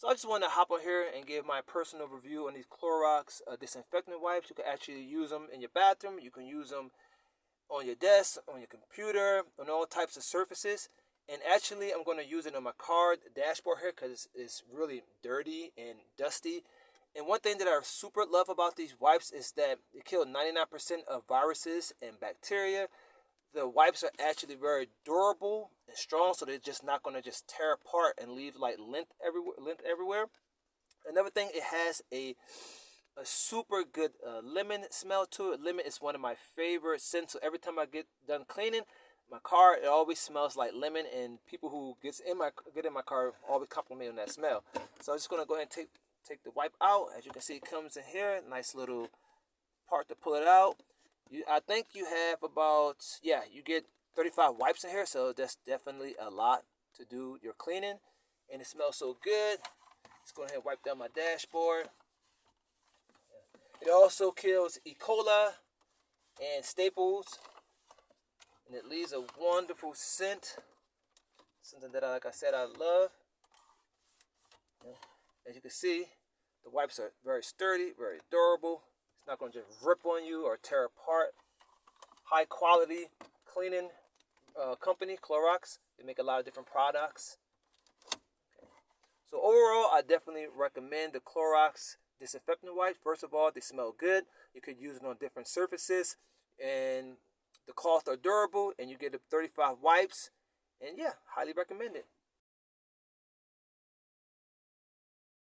So I just want to hop on here and give my personal review on these Clorox disinfectant wipes. You can actually use them in your bathroom. You can use them on your desk, on your computer, on all types of surfaces. And actually, I'm going to use it on my car dashboard here because it's really dirty and dusty. And one thing that I super love about these wipes is that they kill 99% of viruses and bacteria. The wipes are actually very durable and strong, so they're just not going to just tear apart and leave like lint everywhere. Another thing, it has a super good lemon smell to it. Lemon is one of my favorite scents. So every time I get done cleaning my car, it always smells like lemon, and people who get in my car always compliment on that smell. So I'm just gonna go ahead and take the wipe out. As you can see, it comes in here, nice little part to pull it out. I think you have about, you get 35 wipes in here, so that's definitely a lot to do your cleaning, and it smells so good. Let's go ahead and wipe down my dashboard. It also kills E. coli and staples, and it leaves a wonderful scent, something that, like I said, I love. As you can see, the wipes are very sturdy, very durable. It's not going to just rip on you or tear apart. High quality cleaning company, Clorox. They make a lot of different products. So overall, I definitely recommend the Clorox disinfectant wipes. First of all, they smell good. You could use it on different surfaces, and the cloths are durable, and you get 35 wipes. And yeah, highly recommend it.